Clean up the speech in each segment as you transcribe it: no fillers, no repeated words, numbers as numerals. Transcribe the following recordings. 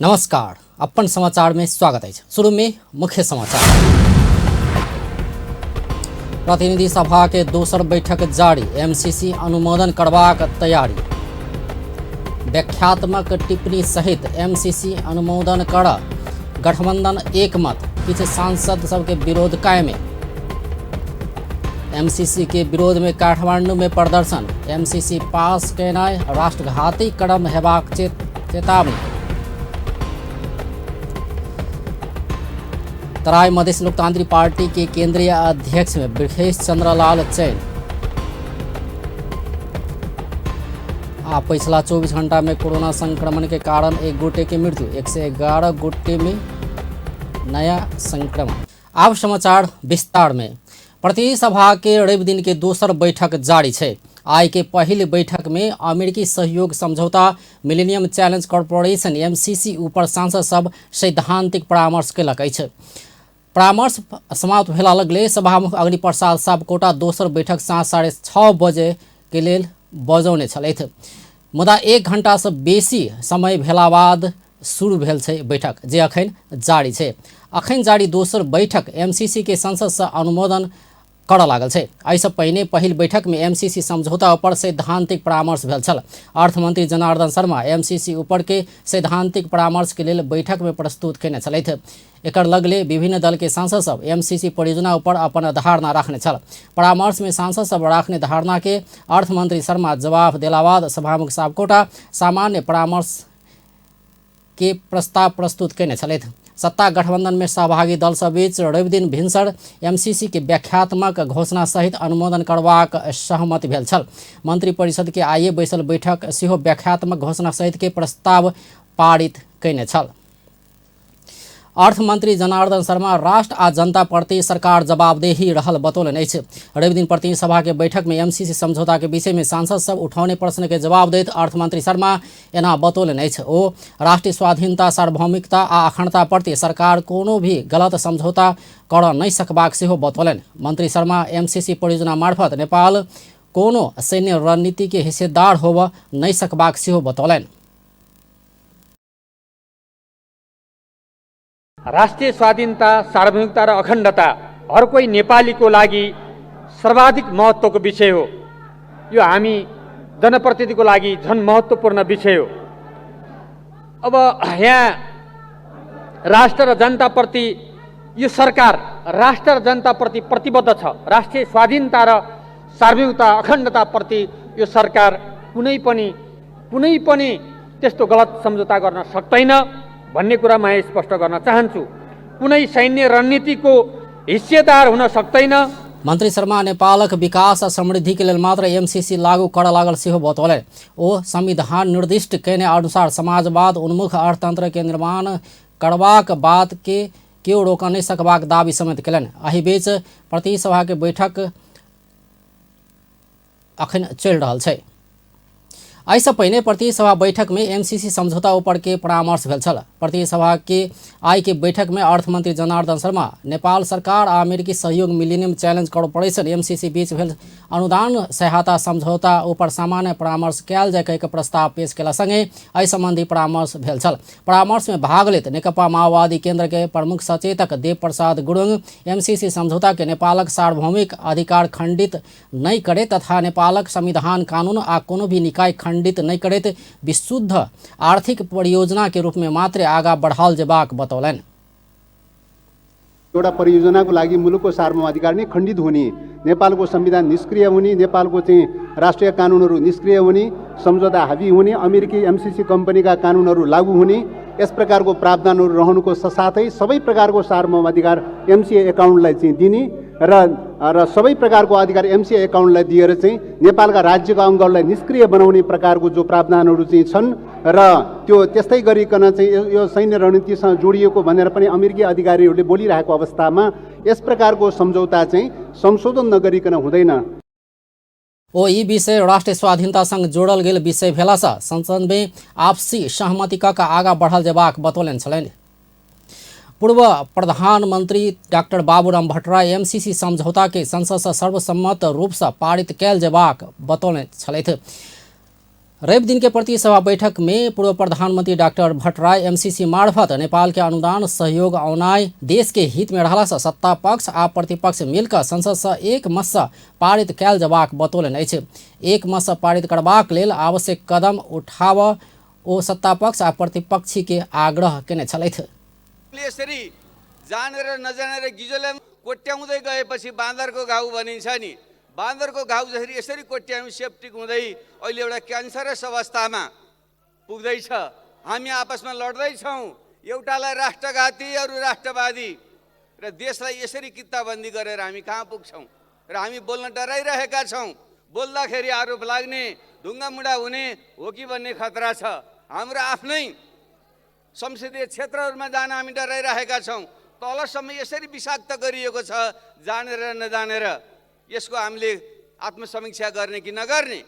नमस्कार, अपन समाचार में स्वागत है। शुरू में मुख्य समाचार। प्रतिनिधि सभा के दोसर बैठक जारी, एमसीसी अनुमोदन करबाक तैयारी। व्याख्यात्मक टिप्पणी सहित एमसीसी अनुमोदन कर गठबंधन एक मत, किछ सांसद सबके विरोध कायमे। एमसीसी के विरोध में काठमांडू में प्रदर्शन, एमसीसी पास केनाय राष्ट्रघाती कदम हेबाक चेतावनी। तराई मधेश लोकतांत्रिक पार्टी के केंद्रीय अध्यक्ष में ब्रजेश चंद्रलाल चैन। पिछला 24 घंटा में कोरोना संक्रमण के कारण एक गोटे की मृत्यु, 111 गोटे में नया संक्रमण। अब समाचार विस्तार में। प्रतिनिधि सभा के रवि दिन के दोसर बैठक जारी है। आई के पहली बैठक में अमेरिकी सहयोग समझौता मिलेनियम चैलेंज कॉर्पोरेशन एमसीसी ऊपर सांसद सब सैद्धांतिक परामर्श कयलक अछि। परामर्श समाप्त भेला लगले सभामुख अग्नि प्रसाद सापकोटा दोसर बैठक साँझ 6:30 बजे के लेल बजौने छलथि। मुदा 1 घंटा से बेसी समय भेला बाद शुरू भेल छै बैठक, जे अखन जारी छै। अखन जारी दोसर बैठक एमसीसी के संसद से अनुमोदन करऽ लागल छै। एहिसँ पहिने पहिल बैठक में एमसीसी समझौता पर सैद्धांतिक परामर्श भेल छल। अर्थमंत्री जनार्दन शर्मा एमसीसी ऊपर के सैद्धांतिक परामर्श के लेल बैठक में प्रस्तुत केने छलथि। एकर लगले विभिन्न दल के सांसद सब एमसीसी परियोजना ऊपर अपन धारणा रखने छल। परामर्श में सांसद सब रखने धारणा के अर्थमंत्री शर्मा जवाब देला बाद सभामुख सापकोटा सामान्य परामर्श के प्रस्ताव प्रस्तुत केने छलथि। सत्ता गठबंधन में सहभागी दल सब बीच रवि दिन भिनसर एमसीसी के व्याख्यात्मक घोषणा सहित अनुमोदन करबाक सहमति भेल छल। मंत्री परिषद के आइए बैसल बैठक सेहो व्याख्यात्मक घोषणा सहित के प्रस्ताव पारित कयने छल। अर्थमंत्री जनार्दन शर्मा राष्ट्र आ जनता प्रति सरकार जवाबदेही रहल बतौलनि अछि। रवि दिन प्रतिनिधि सभा के बैठक में एमसीसी समझौता के विषय में सांसद सब उठौने प्रश्न के जवाब दैत अर्थमंत्री शर्मा एना बतौलनि अछि। ओ राष्ट्रीय स्वाधीनता, सार्वभौमिकता आ अखंडता प्रति सरकार कोनो भी गलत समझौता कर नहीं सकबाक सेहो बतौलनि। मंत्री शर्मा एमसीसी परियोजना मार्फत नेपाल कोनो सैन्य रणनीति के हिस्सेदार होब नहीं सकबाक सेहो बतौलनि। राष्ट्रिय स्वाधीनता, सार्वभौमिकता र अखण्डता हर कोही नेपालीको लागि सर्वाधिक महत्त्वको विषय हो। यो हामी जनप्रतिनिधिको लागि झन् महत्त्वपूर्ण विषय हो। अब यहाँ राष्ट्र र जनताप्रति यो सरकार राष्ट्र र जनताप्रति प्रतिबद्ध छ। राष्ट्रिय स्वाधीनता र सार्वभौमिकता, अखण्डताप्रति यो सरकार कुनै पनि त्यस्तो गलत सम्झौता गर्न सक्दैन भन्ने कुरा म स्पष्ट गर्न चाहन्छु। कुनै सैन्य रणनीतिको हिस्सेदार हुन सक्दैन। मंत्री शर्मा नेपालक विकास आ समृद्धि के लेल मात्र एमसीसी लागू करऽ लागल सेहो बतौलनि। ओ संविधान निर्दिष्ट केने अनुसार समाजवाद उन्मुख अर्थतंत्र के निर्माण करबाक बात के केओ रोक नहीं सकबाक दावी समेत केलनि। एहि बीच प्रतिनिधि सभा के बैठक अखन चलि रहल छै। एहिसँ पहिने प्रतिनिधि सभा बैठक में एमसीसी समझौता ऊपर के परामर्श भेल छल। प्रतिनिधि सभा के आई के बैठक में अर्थमंत्री जनार्दन शर्मा नेपाल सरकार आ अमेरिकी सहयोग मिलेनियम चैलेंज कॉर्पोरेशन एमसीसी बीच भेल अनुदान सहायता समझौता ऊपर सामान्य परामर्श कयल जाय के प्रस्ताव पेश केला संगे एहि संबंधी परामर्श भेल छल। परामर्श में भाग लेत नेकपा माओवादी केंद्र के प्रमुख सचेतक देव प्रसाद गुरुङ एमसीसी समझौता के नेपालक सार्वभौमिक अधिकार खंडित नहीं करे तथा नेपालक संविधान, कानून आ कोनो भी निकाय खंडित नहीं करैत विशुद्ध आर्थिक परियोजना के रूप में मात्र आगा बढ़ाल जेबाक बतौलनि। एउटा परियोजनाको लागि मुलुकको सार्वभौम अधिकार नै खण्डित हुने, नेपालको संविधान निष्क्रिय हुने, नेपालको चाहिँ राष्ट्रिय कानुनहरू निष्क्रिय हुने, सम्झौता हावी हुने, अमेरिकी एमसीसी कम्पनीका कानुनहरू लागू हुने, यस प्रकारको प्रावधानहरू रहनुको साथै सबै प्रकारको सार्वभौम अधिकार एमसीए एकाउन्टलाई चाहिँ दिने र सबै प्रकारको अधिकार एमसीए एकाउन्टलाई दिएर चाहिँ नेपालका राज्यका अङ्गहरूलाई निष्क्रिय बनाउने प्रकारको जो प्रावधानहरू चाहिँ छन् र त्यो त्यस्तै गरिकन चाहिँ यो सैन्य रणनीतिसँग जोडिएको भनेर पनि अमेरिकी अधिकारीहरूले बोलिरहेको अवस्थामा यस प्रकारको सम्झौता चाहिँ संशोधन नगरिकन हुँदैन। ओ यी विषय राष्ट्रिय स्वाधीनता संग जोड़ल गेल विषय भेलासँ संसद में आपसी सहमति क आगा बढ़ल जेबाक बतौलनि छलनि। पूर्व प्रधानमंत्री डॉक्टर बाबूराम भट्टराई एमसीसी समझौता के संसद से सर्वसम्मत रूप से पारित कयल जेबाक बतौने छलथि। रवि दिन के प्रतिसभा बैठक में पूर्व प्रधानमंत्री डॉक्टर भट्टराई एमसीसी मार्फत नेपाल के अनुदान सहयोग औनाय देश के हित में रहला से सत्ता पक्ष आ प्रतिपक्ष मिलकर संसद से एक मत से पारित कयल जबाक बतौलन अछि। एक मत से पारित करबाक लेल आवश्यक कदम उठाव ओ सत्ता पक्ष आ प्रतिपक्षी के आग्रह केने छलथि। यसरी जानेर नजानेर गिजोले कोट्याउँदै गएपछि बाँदरको घाउ भनिन्छ नि, बाँदरको घाउ जसरी यसरी कोट्याउँ सेप्टिक हुँदै अहिले एउटा क्यान्सरस अवस्थामा पुग्दैछ। हामी आपसमा लड्दैछौँ, एउटालाई राष्ट्रघाती अरू राष्ट्रवादी र देशलाई यसरी कित्ताबन्दी गरेर हामी कहाँ पुग्छौँ र हामी बोल्न डराइरहेका छौँ। बोल्दाखेरि आरोप लाग्ने, ढुङ्गामुढा हुने हो कि भन्ने खतरा छ। हाम्रो आफ्नै संसदीय क्षेत्रहरूमा जान हामी डराइरहेका छौँ। तलसम्म यसरी विषाक्त गरिएको छ जानेर नजानेर। यसको हामीले आत्मसमीक्षा गर्ने कि नगर्ने?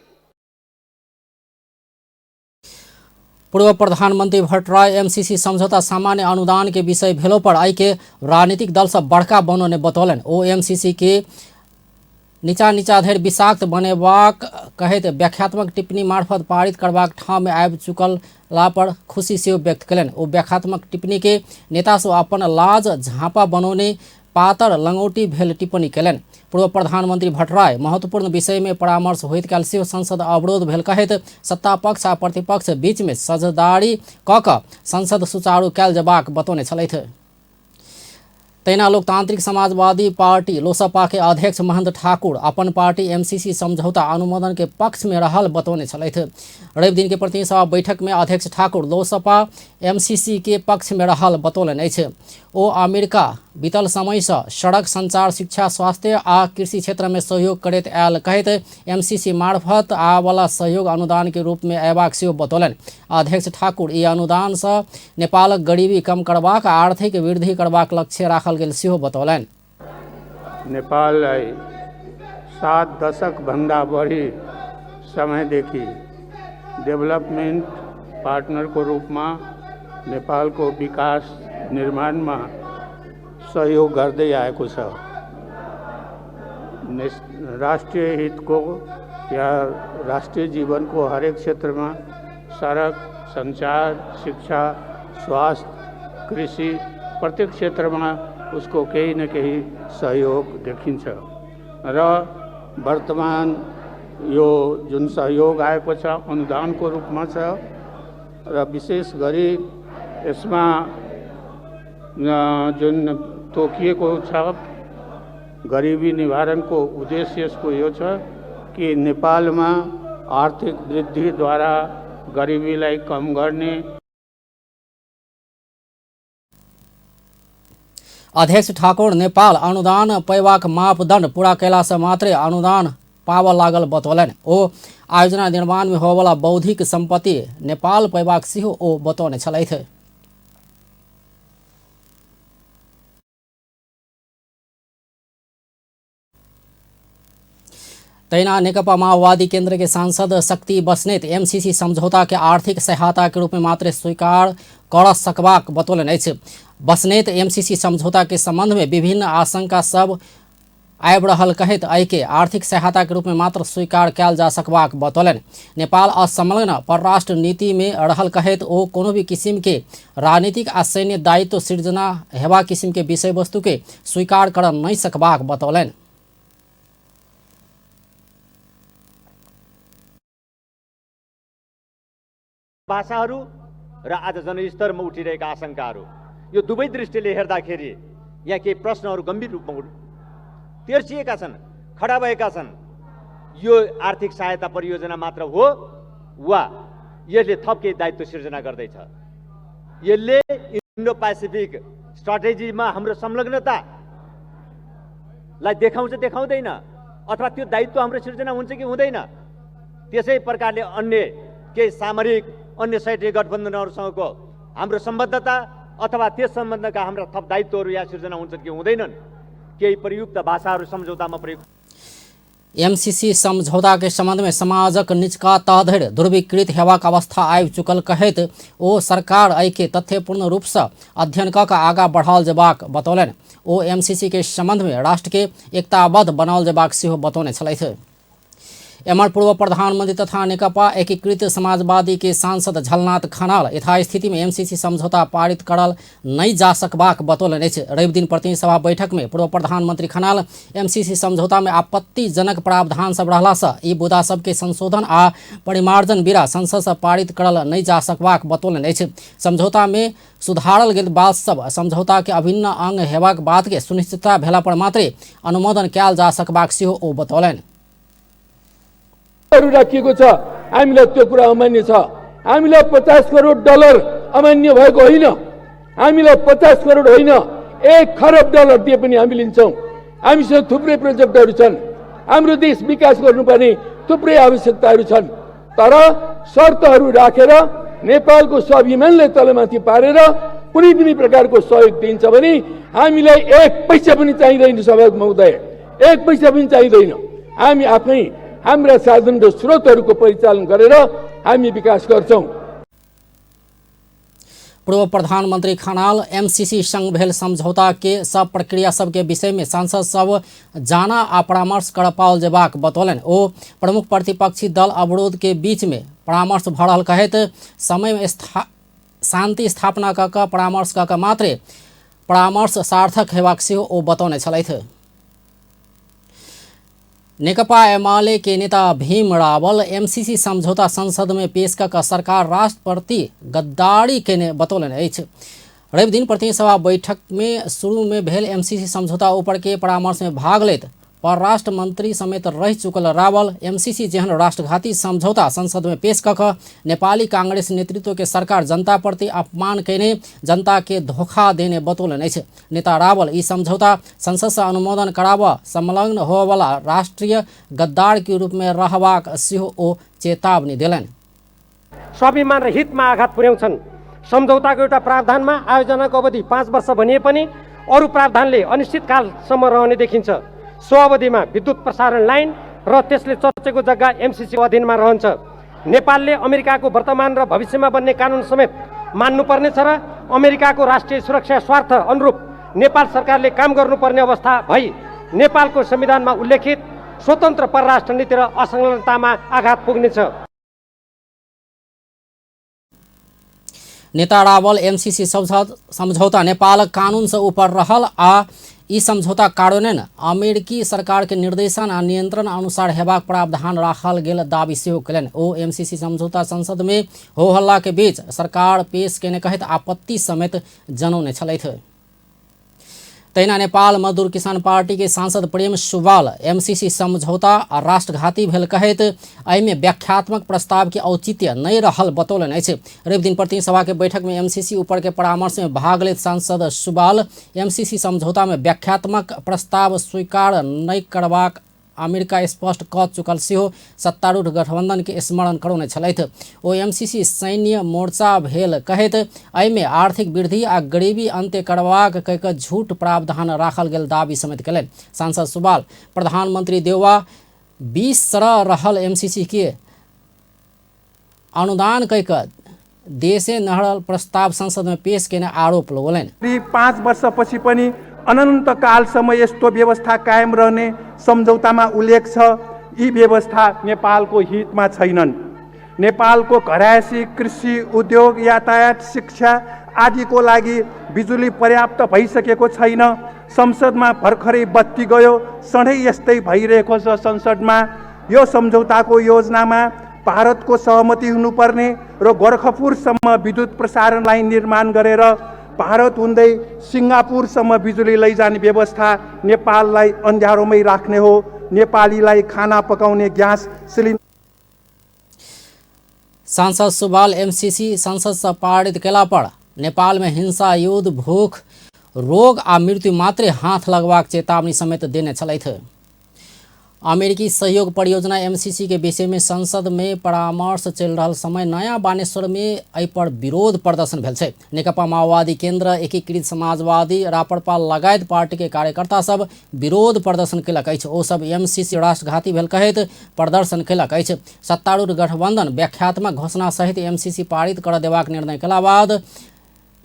पूर्व प्रधानमंत्री भट्टराई एमसीसी समझौता सामान्य अनुदान के विषय भेलो पर आई के राजनीतिक दल से बड़का बनौने बतौलन। ओ एमसीसी के नीचा धरि विषाक्त बनेबाक कहैत व्याख्यात्मक टिप्पणी मार्फत पारित करबाक ठाम में आबि चुकला पर खुशी सेहो व्यक्त कयलनि। ओ व्याख्यात्मक टिप्पणी के नेता सो अपन लाज झाँपा बनौने पातर लंगोटी भेल टिप्पणी कयलनि। पूर्व प्रधानमंत्री भट्टराई महत्वपूर्ण विषय में परामर्श होइत काल सेहो संसद अवरोध भेल कहैत सत्ता पक्ष आ प्रतिपक्ष बीच में साझेदारी क क संसद सुचारू कयल जबाक बतौने छलथि। तैना लोकतांत्रिक समाजवादी पार्टी लोसपा के अध्यक्ष महंत ठाकुर अपन पार्टी एमसीसी समझौता अनुमोदन के पक्ष में रहल बतौने छलथि। रवि दिन के प्रतिसभा बैठक में अध्यक्ष ठाकुर लोसपा एमसीसी के पक्ष में रहल बतौलन अछि। ओ अमेरिका बीतल समय से सड़क, संचार, शिक्षा, स्वास्थ्य आ कृषि क्षेत्र में सहयोग करैत आयल कहैत एमसीसी मार्फत आवाला सहयोग अनुदान के रूप में अयबाक सेहो बतौलन। अध्यक्ष ठाकुर ई अनुदान से नेपालक गरीबी कम करबाक आ आर्थिक वृद्धि करबाक लक्ष्य राखल गेल सेहो बतौलन। नेपाललाई 7 दशक भन्दा बढी समयदेखि डेभलपमेन्ट पार्टनरको रूपमा नेपालको विकास निर्माणमा सहयोग गर्दै आएको छ। राष्ट्रिय हितको या राष्ट्रिय जीवनको हरेक क्षेत्रमा सडक, सञ्चार, शिक्षा, स्वास्थ्य, कृषि प्रत्येक क्षेत्रमा उसको केही न केही सहयोग देखिन्छ र वर्तमान यो जुन सहयोग आएको छ अनुदानको रूपमा छ र विशेष गरी यसमा जुन तोकिएको छ गरिबी निवारणको उद्देश्य यसको यो छ कि नेपालमा आर्थिक वृद्धिद्वारा गरिबीलाई कम गर्ने। अध्यक्ष ठाकुर नेपाल अनुदान पैबाक मापदण्ड पूरा कैला से मात्रै अनुदान पाव लागल बतौलन। ओ आयोजना निर्माण में होवला बौद्धिक संपत्ति नेपाल पैबाक सेहो ओ बतौने छलथि। तैना नेकपा माओवादी केंद्र के सांसद शक्ति बस्नेत एमसीसी समझौता के आर्थिक सहायता के रूप में मात्र स्वीकार कर सकबाक बतौलन अछि। बस्नेत एमसीसी समझौता के संबंध में विभिन्न आशंका सब आबि रहल कहैत एहि के आर्थिक सहायता के रूप में मात्र स्वीकार कयल जा सकबाक बतौलन। नेपाल असंलग्न परराष्ट्र नीति में रहल कहैत ओ कोनो भी किसिम के राजनीतिक आ सैन्य दायित्व सृजना हेबा किसिम के विषय वस्तु के स्वीकार कर नहीं सकबाक बतौलन। भाषाहरू र आज जनस्तरमा उठिरहेका आशंकाहरू यो दुवै दृष्टिले हेर्दाखेरि यहाँ केही प्रश्नहरू गम्भीर रूपमा तेर्सिएका छन्, खडा भएका छन्। यो आर्थिक सहायता परियोजना मात्र हो वा यसले थप केही दायित्व सिर्जना गर्दैछ? यसले इन्डो पेसिफिक स्ट्राटेजीमा हाम्रो संलग्नतालाई देखाउँदैन अथवा त्यो दायित्व हाम्रो सिर्जना हुन्छ कि हुँदैन? त्यसै प्रकारले अन्य केही सामरिक अन्य सैन्य गठबन्धनहरूसँगको हाम्रो सम्बद्धता अथवा त्यस सम्बन्धका हाम्रा थप दायित्वहरू यहाँ सिर्जना हुन्छन् कि हुँदैनन्? केही प्रयुक्त भाषाहरू सम्झौतामा प्रयुक्त। एमसीसी समझौता के संबंध में समाजक निचका तह धरि ध्रुवीकृत हेबाक अवस्था आबि चुकल कहैत ओ सरकार एहि के तथ्यपूर्ण रूप से अध्ययन क आगाँ बढ़ाओल जबाक बतौलन। ओ एमसीसी के संबंध में राष्ट्र के एकताबद्ध बनाओल जबाक सेहो बतौने छलथि। एमर पूर्व प्रधानमंत्री तथा नेकपा एकीकृत समाजवादी के सांसद झलनाथ खनाल यथास्थिति में एमसीसी समझौता पारित करल नहीं जा सकबाक बतौलन अछि। रवि दिन प्रतिनिधि सभा बैठक में पूर्व प्रधानमंत्री खनाल एमसीसी समझौता में आपत्तिजनक प्रावधान सब रहला से ई मुद्दा सबके संशोधन आ परिमार्जन बिना संसद से पारित करल नहीं जा सकबाक बतौलन अछि। समझौता में सुधारल गेल बात सब समझौता के अभिन्न अंग हेबाक बात के सुनिश्चितता भेला पर मात्रै अनुमोदन कयल जा सकबाक सेहो ओ बतौलनि। राखिएको छ, हामीलाई त्यो कुरा अमान्य छ। हामीलाई 50 करोड डलर अमान्य भएको होइन, हामीलाई 50 करोड होइन 1 खरब डलर दिए पनि हामी लिन्छौँ। हामीसँग थुप्रै प्रोजेक्टहरू छन्, हाम्रो देश विकास गर्नुपर्ने थुप्रै आवश्यकताहरू छन्, तर शर्तहरू राखेर नेपालको स्वाभिमानलाई तलमाथि पारेर कुनै पनि प्रकारको सहयोग दिन्छ भने हामीलाई 1 पैसा पनि चाहिँदैन। सभामुख महोदय, 1 पैसा पनि चाहिँदैन। हामी आफै हाम्रा साधन र स्रोतहरूको परिचालन गरेर हामी विकास गर्छौँ। पूर्व प्रधानमंत्री खनाल एमसीसी संग भेल समझौता के सब प्रक्रिया सब के विषय में सांसद सब जाना आ परामर्श कर पाओल जेबाक बतौलन। ओ प्रमुख प्रतिपक्षी दल अवरोध के बीच में परामर्श भ रहल कहैत समय में शांति स्थापना कऽ परामर्श कऽ मात्रै परामर्श सार्थक हेबाक सेहो ओ बतौने छलथि। नेकपा एमाले के नेता भीम रावल एमसीसी समझौता संसद में पेश कऽ सरकार राष्ट्र प्रति गद्दारी केने बतौलनि अछि। रवि दिन प्रतिनिधि सभा बैठक में शुरू में भेल एमसीसी समझौता ऊपर के परामर्श में भाग लेत परराष्ट्र मंत्री समेत रह चुकल रावल एमसीसी जेहन राष्ट्रघाती समझौता संसद में पेश कऽ नेपाली कांग्रेस नेतृत्व के सरकार जनता प्रति अपमान केने जनता के धोखा देने बतौलन अछि। नेता रावल ई समझौता संसद से अनुमोदन कराबऽ संलग्न होबला राष्ट्रीय गद्दार के रूप में रहबाक सेहो ओ चेतावनी देलनि। स्वाभिमान र हितमा आघात पुर्याउँछन्। सम्झौताको एउटा प्रावधानमा आयोजनाको अवधि 5 वर्ष भनिए पनि अरू प्रावधानले अनिश्चितकालसम्म रहने देखिन्छ। सो अवधिमा विद्युत प्रसारण लाइन र त्यसले चर्चेको जग्गा एमसीसी अधीनमा रहन्छ। नेपालले अमेरिकाको वर्तमान र भविष्यमा बन्ने कानुन समेत मान्नुपर्नेछ र अमेरिकाको राष्ट्रिय सुरक्षा स्वार्थ अनुरूप नेपाल सरकारले काम गर्नुपर्ने अवस्था भई नेपालको संविधानमा उल्लेखित स्वतन्त्र परराष्ट्र नीति र असंलग्नतामा आघात पुग्नेछ। नेता रावल एमसीसी समझौता नेपाल कानून से ऊपर रहल आ ई समझौता कार्यान्वयन अमेरिकी सरकार के निर्देशन आ नियंत्रण अनुसार हेबाक प्रावधान राखल गेल दावी सेहो कयलनि। ओ एमसीसी समझौता संसद में हो हल्ला के बीच सरकार पेश केने कहैत आपत्ति समेत जनौने छलथि। तहिना नेपाल मजदूर किसान पार्टी के सांसद प्रेम सुवाल एमसीसी समझौता राष्ट्रघाती भेल कहैत एहिमे व्याख्यात्मक प्रस्ताव के औचित्य नहीं रहल बतौलन अछि। रवि दिन प्रतिनिधि सभा के बैठक में एमसीसी ऊपर के परामर्श में भाग लेत सांसद सुवाल एमसीसी समझौता में व्याख्यात्मक प्रस्ताव स्वीकार नहीं करबाक अमेरिका स्पष्ट कऽ चुकल सेहो सत्तारूढ़ गठबंधन के स्मरण करौने छलथि। ओ एमसीसी सैन्य मोर्चा भेल कहैत एहिमे आर्थिक वृद्धि आ गरीबी अंत्य करबाक कऽ झूठ प्रावधान राखल गेल दावी समेत कयलनि। सांसद सुवाल प्रधानमंत्री देउवा 20 सरह रहल एमसीसी के अनुदान कऽ देशे नहरल प्रस्ताव संसद में पेश केने आरोप लगौलनि। 5 वर्षपछि पनि अनन्त कालसम्म यस्तो व्यवस्था कायम रहने सम्झौतामा उल्लेख छ। यी व्यवस्था नेपालको हितमा छैनन्। नेपालको घरायसी कृषि उद्योग यातायात शिक्षा आदिको लागि बिजुली पर्याप्त भइसकेको छैन। संसदमा भर्खरै बत्ती गयो, सधैँ यस्तै भइरहेको छ। संसदमा यो सम्झौताको योजनामा भारतको सहमति हुनुपर्ने र गोरखपुरसम्म विद्युत प्रसारण लाइन निर्माण गरेर भारत हुँदै सिङ्गापुरसम्म बिजुली लैजाने व्यवस्था नेपाललाई अन्ध्यारोमै राख्ने हो। नेपालीलाई खाना पकाउने ग्यास सिलिन्डर। सांसद सुवाल एमसीसी संसद से पारित केला पर नेपाल में हिंसा युद्ध भूख रोग आ मृत्यु मात्रै हाथ लगबाक चेतावनी समेत देने छलथि। अमेरिकी सहयोग परियोजना एमसीसी के विषय में संसद में परामर्श चल रहा समय नया बानेश्वर में एहि पर विरोध प्रदर्शन भेल छै। नेकपा माओवादी केन्द्र एकीकृत समाजवादी रापरपा लगायत पार्टी के कार्यकर्ता सब विरोध प्रदर्शन केलक अछि। ओ सब एमसीसी राष्ट्रघाती भेल कहैत प्रदर्शन केलक अछि। सत्तारूढ़ गठबंधन व्याख्यात्मक घोषणा सहित एमसीसी पारित कर देबाक निर्णय केला बाद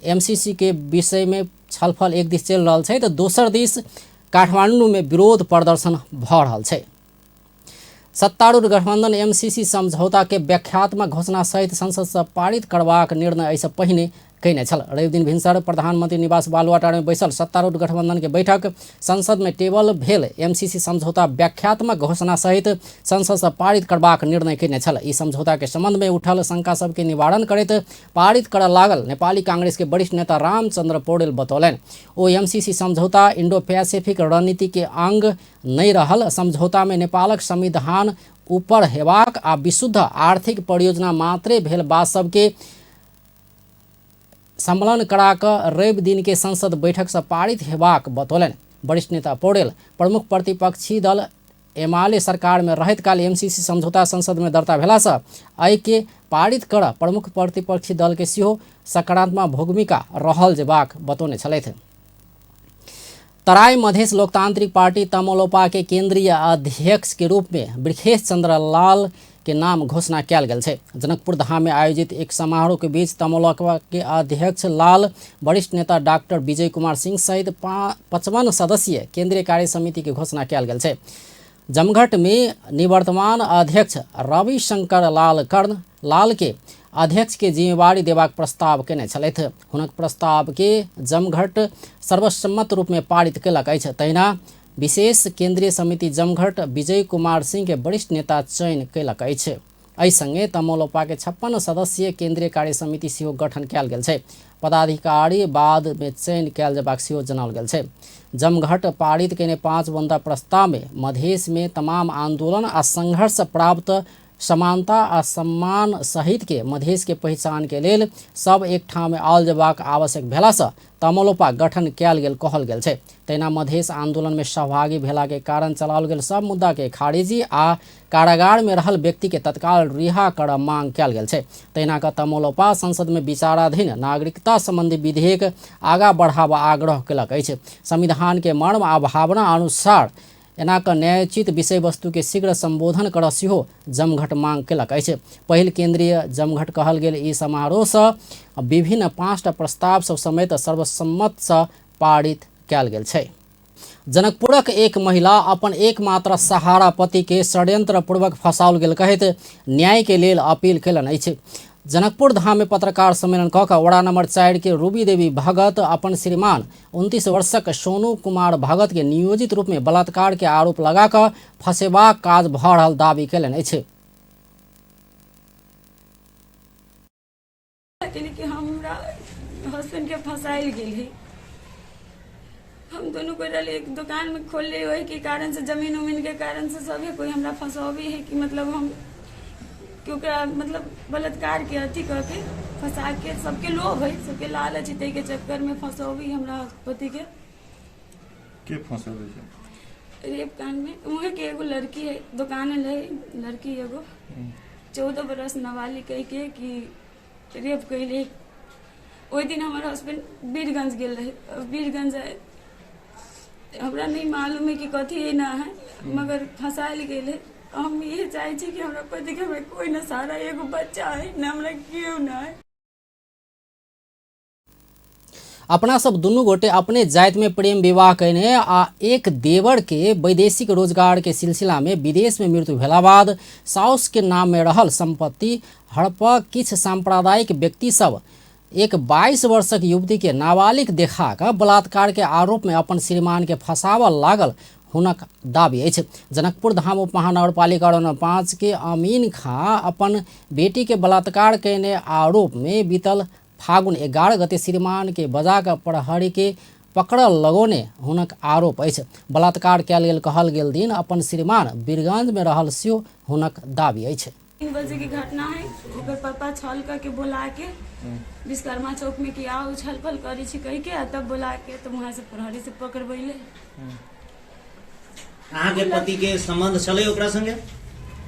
एमसीसी के विषय में छलफल एक दिस चल रहा है तो दोसर दिस काठमांडू में विरोध प्रदर्शन भ रहा है। सत्तारूढ़ गठबंधन एमसीसी समझौता के व्याख्यात्मक घोषणा सहित संसद से पारित करबाक निर्णय एहिसँ पहिने कयने छल। रवि दिन भिनसर प्रधानमंत्री निवास बालुआटार में बैसल सत्तारूढ़ गठबंधन के बैठक संसद में टेबल भेल एमसीसी समझौता व्याख्यात्मक घोषणा सहित संसद से पारित करबाक निर्णय कयने छल। ई समझौता के संबंध में उठल शंका सबके निवारण करैत पारित करऽ लागल नेपाली कांग्रेस के वरिष्ठ नेता रामचंद्र पौडेल बतौलनि ओ एमसीसी समझौता इंडो पैसिफिक रणनीति के अंग नहीं रहल। समझौता में नेपालक संविधान ऊपर हेबाक आ विशुद्ध आर्थिक परियोजना मात्रे भेल बात सबके सम्मेलन करा कऽ रवि दिन के संसद बैठक से पारित हेबाक बतौलनि। वरिष्ठ नेता पौडेल प्रमुख प्रतिपक्षी दल एमाले सरकार में रहैत काल एमसीसी समझौता संसद में दर्ता भेलासँ एहि के पारित करऽ प्रमुख प्रतिपक्षी दल के सेहो सकारात्मक भूमिका रहल जेबाक बतौने छलथि। तराई मधेश लोकतांत्रिक पार्टी तमोलोपा के केंद्रीय अध्यक्ष के रूप में ब्रिखेश चंद्र लाल के नाम घोषणा कयल गेल छै। जनकपुर धाम में आयोजित एक समारोह के बीच तमोलोपा के अध्यक्ष लाल वरिष्ठ नेता डॉक्टर विजय कुमार सिंह सहित 55 सदस्यीय केंद्रीय कार्य समिति के घोषणा कयल गेल छै। जमघट में निवर्तमान अध्यक्ष रविशंकर लाल कर्ण लाल के अध्यक्ष के जिम्मेवारी देबाक प्रस्ताव केने छलथि। हुनक प्रस्ताव के जमघट सर्वसम्मत रूप में पारित कयलक अछि। तहिना विशेष केंद्रीय समिति जमघट विजय कुमार सिंह के वरिष्ठ नेता चयन कयलक अछि। एहि संगे तमोलोपा के 56 सदस्यीय केंद्रीय कार्य समिति सेहो गठन कयल गेल छै। पदाधिकारी बाद में चयन कयल जेबाक सेहो जनाओल गेल छै। जमघट पारित केने 5 बंदा प्रस्ताव में मधेश में तमाम आंदोलन आ संघर्ष प्राप्त समानता आ सम्मान सहित के मधेश के पहचान के लेल सब एक ठाम में आल जेबाक आवश्यक भेलासँ तमोलोपा गठन कयल गेल कहल गेल छै। तहिना मधेश आंदोलन में सहभागी भेला के कारण चलाओल गेल सब मुद्दा के खारिजी आ कारागार में रहल व्यक्ति के तत्काल रिहा करऽ मांग कयल गेल छै। तहिना कऽ तमोलोपा संसद में विचाराधीन नागरिकता संबंधी विधेयक आगाँ बढ़ावा आग्रह कयलक अछि। संविधान के मर्म आ भावना अनुसार एना कऽ न्यायोचित विषय वस्तु के शीघ्र संबोधन करऽ सेहो जमघट मांग कयलक अछि। पहिल केंद्रीय जमघट कहल गेल ई समारोह सँ विभिन्न 5टा प्रस्ताव सब समेत सर्वसम्मत सँ पारित कयल गेल छै। जनकपुरक एक महिला अपन एकमात्र सहारा पति के षड्यंत्र पूर्वक फंसाओल गेल कहैत न्याय के लेल अपील कयलनि अछि। जनकपुर धाम में पत्रकार सम्मेलन कऽ कऽ वार्ड नंबर 4 के रूबी देवी भगत अपन श्रीमान 29 वर्षक सोनू कुमार भगत के नियोजित रूप में बलात्कार के आरोप लगा कऽ फंसेबाक काज भऽ रहल दावी कयलनि अछि। हमरा हस्बैंड के फंसाइल गेल है। हम दोनों को एक दुकान में खोलले हुए के कारण से जमीन उमीन के कारण से सभी कोई हमरा फंसावे है कि मतलब हम क्योंकि मतलब बलात्कार के अथी करके फंसा के सबके लोभ है सबके लालच है के चक्कर में फंसावी हमरा पति के फंसावे छै रेप कांड में। वहाँ के एगो लड़की है दुकान है लड़की एगो 14 बरस नाबालिग कह के कि रेप कैले। ओहि दिन हमारे हस्बैंड वीरगंज गेल रहे। वीरगंज हमरा नहीं मालूम है कि कथी है ना है मगर फंसाइल गेल। हम ये चाहे कि हमरा पति के हमरा कोई ना सारा एगो बच्चा है ना हमरा केओ ना है। अपना सब दुनू गोटे अपने जाति में प्रेम विवाह कयने आ एक देवर के वैदेशिक रोजगार के सिलसिला में विदेश में मृत्यु भेला बाद साउस के नाम में रहल संपत्ति हड़पा किछ सांप्रदायिक व्यक्ति सब एक 22 वर्षक युवती के नाबालिग देखा कऽ बलात्कार के आरोप में अपन श्रीमान के फंसावल लागल हुनक दाबी अछि। जनकपुर धाम उप महानगरपालिका नंबर 5 के अमीन खां अपन बेटी के बलात्कार कयने आरोप में बीतल फागुन 11 गते श्रीमान के बजा कऽ प्रहरी के पकड़ल लगौने हुनक आरोप अछि। बलात्कार कयल गेल कहल गेल दिन अपन श्रीमान वीरगंज में रहल सेहो हुनक दाबी अछि। 3 बजे की घटना है। ओकर पापा छल करके बुला के विश्वकर्मा चौक में कि आओ छल फल करी छी कह के तब बुला के तो वहाँ से प्रहरी से पकड़बैले। अहाँ के पति के संबंध छले ओकरा संगे?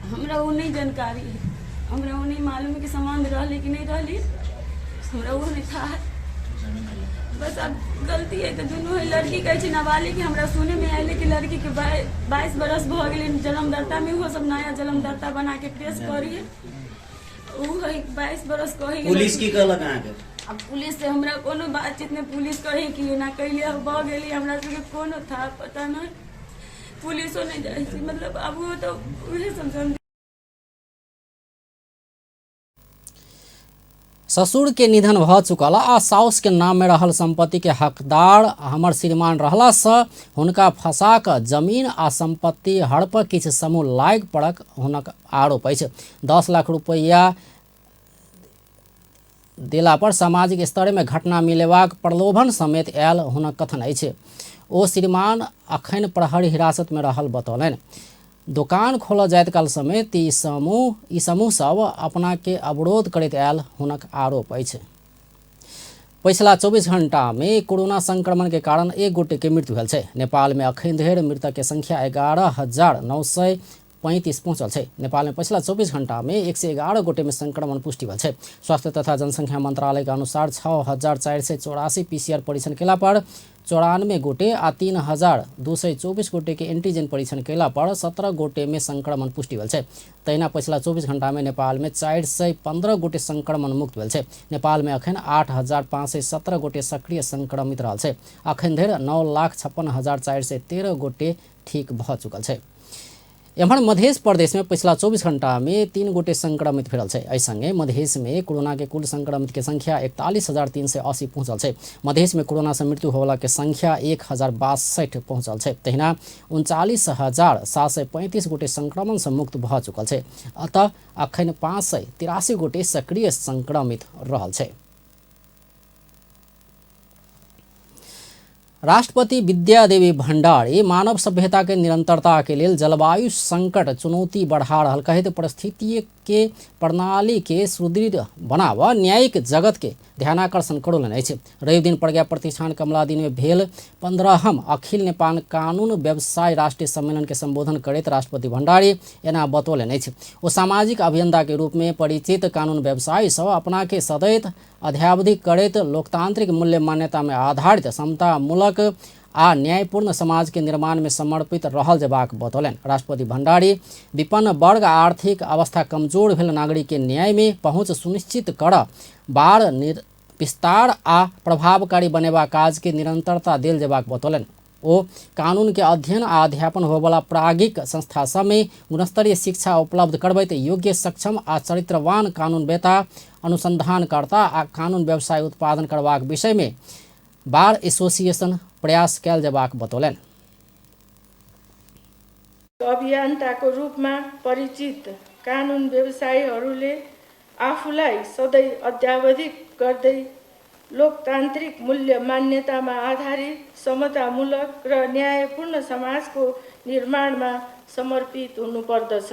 हमरा वो नहीं जानकारी है। हमरा वो नहीं मालूम है कि संबंध रहले कि नहीं रहले। हमरा वो नहीं था। बस अब गलती है तो दोनों है। लड़की कहे छी नाबालिग हमरा सुने में आयल कि लड़की के 22 बरस भ गेलै जन्मदाता में वो सब नया जन्मदाता बना के पेश करिए। वो है 22 बरस कहे। पुलिस की कहलक अहाँ के? अब पुलिस से हमरा कोनो बातचीत में पुलिस कहे कि ना कैले भ गेली हमरा से कोनो था पता नहीं। पुलिसो नहीं जाए छी, मतलब अब वो तो वही समझ। ससुर के निधन भ चुकल आ साउस के नाम में रहल संपत्ति के हकदार हमर श्रीमान रहला से हुनका फंसा क जमीन आ संपत्ति हड़प किछ समूह लाग पड़क हुनक आरोप अछि। 10 लाख रुपया देला पर सामाजिक स्तर में घटना मिलेबाक प्रलोभन समेत आयल हुनक कथन अछि। ओ श्रीमान अखन प्रहरी हिरासत में रहल बतौलनि। दुकान खोल जायत काल समेत ई समूह सब अपना के अवरोध करैत आयल हुनक आरोप अछि। पिछला 24 घंटा में कोरोना संक्रमण के कारण एक गोटे के मृत्यु भेल छै। नेपाल में अखन धरि मृतक के संख्या 11,935 पहुंचल छै। नेपाल में पिछला 24 घंटा में 111 गोटे में संक्रमण पुष्टि भेल छै। स्वास्थ्य तथा जनसंख्या मंत्रालय के अनुसार 6,484 PCR परीक्षण केला पर 94 गोटे आ 3,224 गोटे के एंटीजन परीक्षण केला पर 17 गोटे में संक्रमण पुष्टि भेल छै। तहिना पिछला 24 घंटा में नेपाल में 415 गोटे संक्रमण मुक्त भेल छै। नेपाल में अखन 8,517 गोटे सक्रिय संक्रमित रहल छै। अखन धरि 9,56,413 गोटे ठीक भ चुकल छै। एम्हर मध्य प्रदेश में पिछला 24 घंटा में 3 गोटे संक्रमित भेल छै। एहि संगे मधेश में कोरोना के कुल संक्रमित के संख्या 41,380 पहुंचल छै। मधेश में कोरोना से मृत्यु होवला के संख्या 1,062 पहुंचल छै। तहिना 39,735 गोटे संक्रमण से मुक्त भ चुकल छै। अतः अखन 583 गोटे सक्रिय संक्रमित रहल छै। राष्ट्रपति विद्यादेवी भण्डारी मानव सभ्यता के निरंतरता के लिए जलवायु संकट चुनौती बढ़ा रहल कहैत परिस्थिति के प्रणाली के सुदृढ़ बनाव न्यायिक जगत के ध्यानाकर्षण करौलनि अछि। रवि दिन प्रज्ञा प्रतिष्ठान कमलादीन में भेल 15हम अखिल नेपाल कानून व्यवसाय राष्ट्रीय सम्मेलन के संबोधन करैत राष्ट्रपति भण्डारी एना बतौलनि अछि। ओ सामाजिक अभियंता के रूप में परिचित कानून व्यवसायी सब अपना के सदैव अध्यावधि करैत लोकतांत्रिक मूल्य मान्यता में आधारित समतामूलक आ न्यायपूर्ण समाज के निर्माण में समर्पित रहल जेबाक बतौलनि। राष्ट्रपति भण्डारी विपन्न वर्ग आर्थिक अवस्था कमजोर भेल नागरिक के न्याय में पहुँच सुनिश्चित कर बाढ़ विस्तार आ प्रभावकारी बनेबा काज के निरंतरता देल जेबाक बतौलनि। ओ कानून के अध्ययन आ अध्यापन होबला प्राज्ञिक संस्था सब में गुणस्तरीय शिक्षा उपलब्ध करबैत योग्य सक्षम आ चरित्रवान कानूनवेता अनुसंधानकर्ता आ कानून व्यवसाय उत्पादन करबाक विषय में बार एसोसिएशन प्रयास कैल जेबाक बतौलनि। अभियन्ताको रूपमा परिचित कानून व्यवसायीहरूले आफूलाई सधैँ अध्यावधिक गर्दै लोकतान्त्रिक मूल्य मान्यतामा आधारित समतामूलक र न्यायपूर्ण समाजको निर्माणमा समर्पित हुनुपर्दछ।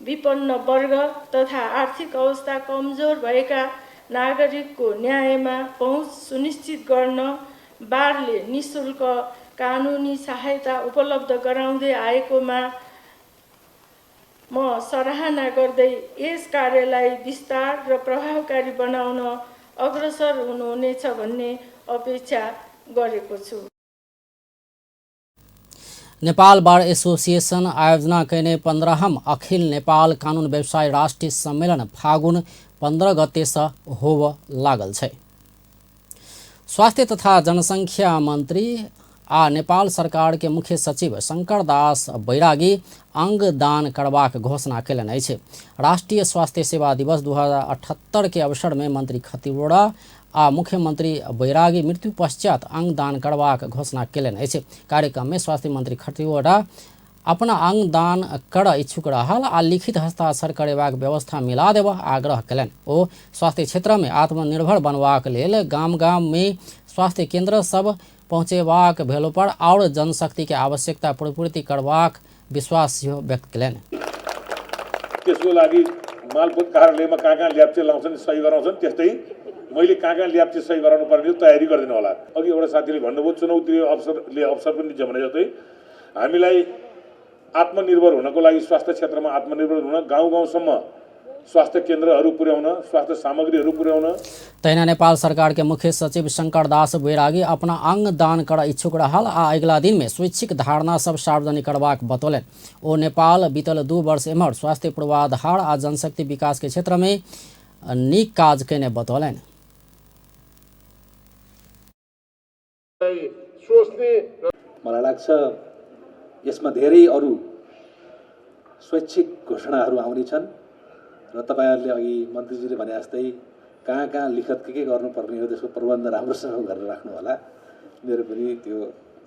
विपन्न वर्ग तथा आर्थिक अवस्था कमजोर भएका नागरिकको न्यायमा पहुँच सुनिश्चित गर्न बारले निःशुल्क कानुनी सहायता उपलब्ध गराउँदै आएकोमा म सराहना गर्दै यस कार्यलाई विस्तार र प्रभावकारी बनाउन अग्रसर हुनुहुनेछ भन्ने अपेक्षा गरेको छु। नेपाल बार एसोसिएशन आयोजना कैने 15हम अखिल नेपाल कानून व्यवसाय राष्ट्रीय सम्मेलन फागुन 15 गते से होब लागल छै। स्वास्थ्य तथा जनसंख्या मंत्री आ नेपाल सरकार के मुख्य सचिव शंकर दास बैरागी अंग दान करबाक घोषणा कयलनि अछि। राष्ट्रीय स्वास्थ्य सेवा दिवस 2078 के अवसर में मंत्री खतिवड़ा आ मुख्यमंत्री बैरागी मृत्यु पश्चात अंग दान करबाक घोषणा कयलनि अछि। कार्यक्रम में स्वास्थ्य मंत्री खतिवड़ा अपना अंग दान कर इच्छुक रहल आ लिखित हस्ताक्षर करेबाक व्यवस्था मिला देब आग्रह कयलनि। ओ स्वास्थ्य क्षेत्र में आत्मनिर्भर बनबाक लेल गाम गाम में स्वास्थ्य केंद्र सब पहुँचेबाक भेलो पर और जनशक्ति के आवश्यकता पूर्ति करबाक विश्वास व्यक्त कयलनि। त्यसको लागि मालपोत कार्यालयमा कहाँ ल्याब चाहिँ लाउँछन् सही गराउँछन् त्यस्तै मैले कहाँ ल्याब चाहिँ सही गराउनु पर्ने तयारी गरिदिनु होला। अघि एउटा साथीले भन्नुभयो चुनौती अवसर पनि दिन्छ भने जस्तै हामीलाई आत्मनिर्भर हुनको लागि स्वास्थ्य क्षेत्रमा आत्मनिर्भर हुन गाउँ गाउँसम्म स्वास्थ्य केन्द्रहरू पुर्याउन स्वास्थ्य सामग्रीहरू पुर्याउन। तहिना नेपाल सरकार के मुख्य सचिव शंकर दास बैरागी अपना अंग दान कर इच्छुक रहल आ अगिला दिन में स्वैच्छिक धारणा सब सार्वजनिक करबाक बतौलनि। ओ नेपाल बीतल 2 वर्ष एम्हर स्वास्थ्य पूर्वाधार आ जनशक्ति विकास के क्षेत्र में नीक काज कैने बतौलनि। बस्ने मलाई लाग्छ यसमा धेरै अरू स्वैच्छिक घोषणाहरू आउने छन् र तपाईँहरूले अघि मन्त्रीजीले भने जस्तै कहाँ कहाँ लिखत के गर्नुपर्ने हो त्यसको प्रबन्ध राम्रोसँग गरेर राख्नु होला। मेरो पनि त्यो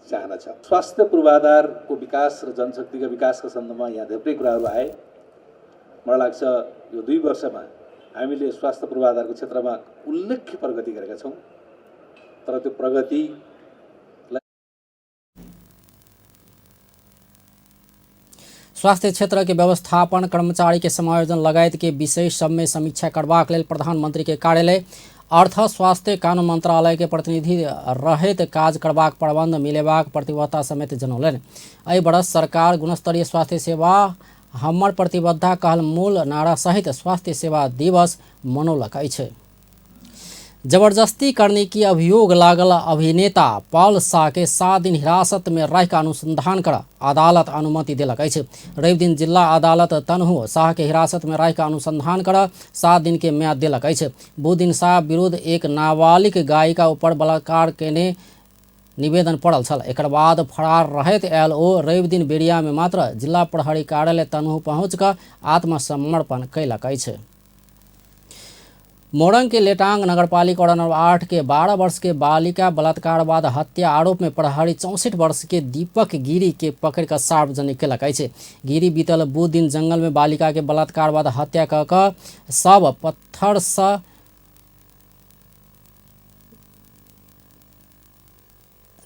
चाहना छ। स्वास्थ्य पूर्वाधारको विकास र जनशक्तिका विकासका सन्दर्भमा यहाँ धेरै कुराहरू आए। मलाई लाग्छ यो 2 वर्षमा हामीले स्वास्थ्य पूर्वाधारको क्षेत्रमा उल्लेख्य प्रगति गरेका छौँ, तर त्यो प्रगति स्वास्थ्य क्षेत्र के व्यवस्थापन, कर्मचारी के समायोजन लगायत के विषय सब में समीक्षा करबाक लेल प्रधानमंत्री के कार्यालय अर्थ स्वास्थ्य कानून मंत्रालय के प्रतिनिधि रहित काज करबाक प्रबंध मिलेबाक प्रतिबद्धता समेत जनौलनि। एहि वर्ष सरकार गुणस्तरीय स्वास्थ्य सेवा हमर प्रतिबद्धता कहल मूल नारा सहित स्वास्थ्य सेवा दिवस मनौलक अछि। जबरदस्ती करने की अभियोग लागल अभिनेता पॉल शाह के 7 दिन हिरासत में रह अनुसंधान कर अदालत अनुमति दिलक अछि। रवि दिन जिला अदालत तनहु शाह के हिरासत में रह अनुसंधान कर 7 दिन के म्याद दिलक अछि। बुध दिन शाह विरुद्ध एक नाबालिग गायिका ऊपर बलात्कार केने निवेदन पड़ल छल। एक बाद फरार रहत एलओ रवि दिन बेरिया में मात्र जिला प्रहरी कार्यालय तनहु पहुँच कर आत्मसमर्पण कैलक अछि। मोरंग के लेटांग नगरपालिका वड़ा नंबर 8 के 12 वर्ष के बालिका बलात्कार बाद हत्या आरोप में प्रहरी 64 वर्ष के दीपक गिरी के पकड़ कर सार्वजनिक केलक अछि। गिरी बीतल बुध दिन जंगल में बालिका के बलात्कार बाद हत्या क सब पत्थर से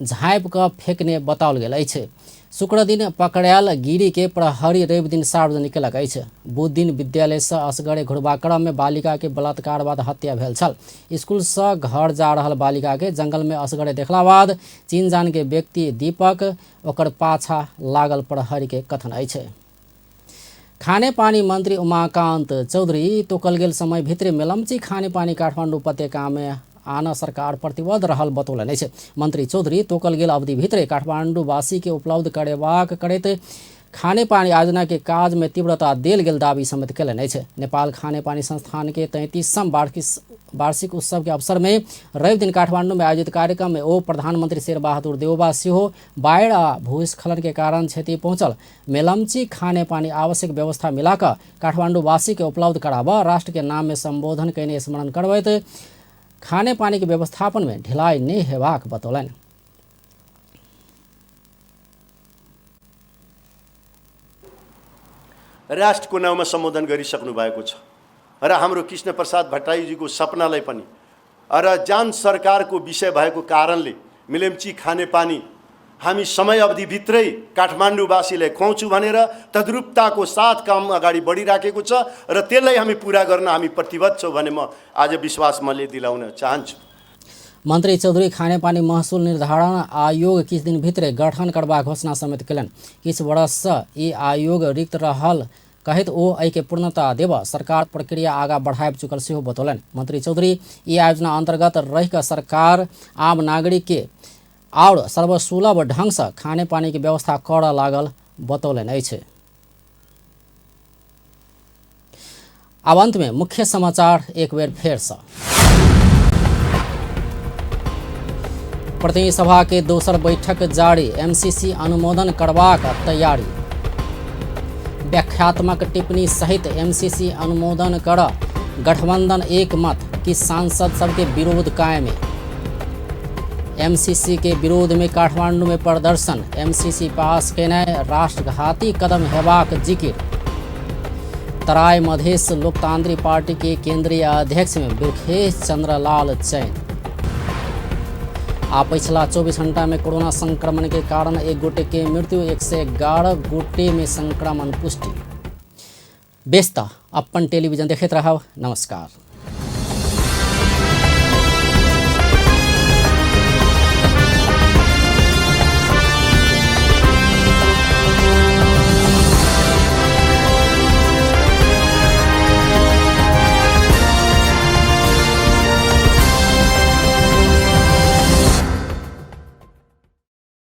झाँप क फेंकने बताओल गेल अछि। शुक्र दिन पकड़ायल गिरी के प्रहरी रवि दिन सार्वजनिक केलक अछि। बुध दिन विद्यालय से असगरे घुरबाक क्रम में बालिका के बलात्कार बाद हत्या भेल छल। स्कूल से घर जा रहल बालिका के जंगल में असगरे देखला बाद चीन जान के व्यक्ति दीपक ओकर पाछा लागल प्रहरी के कथन अछि। खाने पानी मंत्री उमाकांत चौधरी तोकल गेल समय भित्रे मेलम्ची खाने पानी काठमाडौँ उपत्यका में आना सरकार प्रतिबद्ध रहल बतौलनि अछि। मंत्री चौधरी तोकल गेल अवधि भित्रे काठमाडौँवासी के उपलब्ध करेबाक करैत खाने पानी योजना के काज में तीव्रता देल गेल दावी समेत केलनि अछि। नेपाल खाने पानी संस्थान के 33वां वार्षिक उत्सव के अवसर में रवि दिन काठमाडौँ में आयोजित कार्यक्रम में ओ प्रधानमंत्री शेरबहादुर देउबा सेहो बाढ़ आ भूस्खलन के कारण क्षति पहुंचल मेलम्ची खाने पानी आवश्यक व्यवस्था मिलाकर काठमाडौँवासी के उपलब्ध कराबा राष्ट्र के नाम में संबोधन कयने स्मरण करबैत खाने पानी के व्यवस्थापन में ढिलाई नहीं हेबाक बतौलनि। राष्ट्रको नाउँमा सम्बोधन गरिसक्नु भएको छ र हाम्रो कृष्ण प्रसाद भट्टराईजीको सपनालाई पनि र जान सरकारको विषय भएको कारणले मेलम्ची खानेपानी हामी समय अवधिभित्रै काठमाडौँवासीलाई खुवाउँछु भनेर तद्रुपताको साथ काम अगाडि बढिराखेको छ र त्यसलाई हामी पूरा गर्न हामी प्रतिबद्ध छौँ भने म आज विश्वास मैले दिलाउन चाहन्छु। मंत्री चौधरी खाने पानी महसूल निर्धारण आयोग किछ दिन भित्रे गठन करबाक घोषणा समेत केलनि। किछ वर्ष से ई आयोग रिक्त रहल कहत ओ एहि के पूर्णता देब सरकार प्रक्रिया आगा बढ़ाब चुकल सेहो बतौलनि। मंत्री चौधरी ई योजना अंतर्गत रह सरकार आम नागरिक के और सर्वसुलभ ढंग से खाने पानी की व्यवस्था करऽ लागल बतौलनि अछि। अब अंत में मुख्य समाचार एक बेर फेर से। प्रतिनिधि सभा के दोसर बैठक जारी, एमसीसी अनुमोदन करबाक तैयारी। व्याख्यात्मक टिप्पणी सहित एमसीसी अनुमोदन कर गठबंधन एक मत की सांसद सबके विरोध कायम। एमसीसी के विरोध में काठमांडू में प्रदर्शन, एमसीसी पास केने राष्ट्रघाती कदम हेबाक जिक्र। तराई मधेश लोकतांत्रिक पार्टी के केंद्रीय अध्यक्ष में बिरखेश चंद्रलाल चैन। आ पिछला 24 घंटा में कोरोना संक्रमण के कारण एक गोटे के मृत्यु, 111 गोटे में संक्रमण पुष्टि। व्यस्त अपन टेलीविजन देखते रहब। नमस्कार।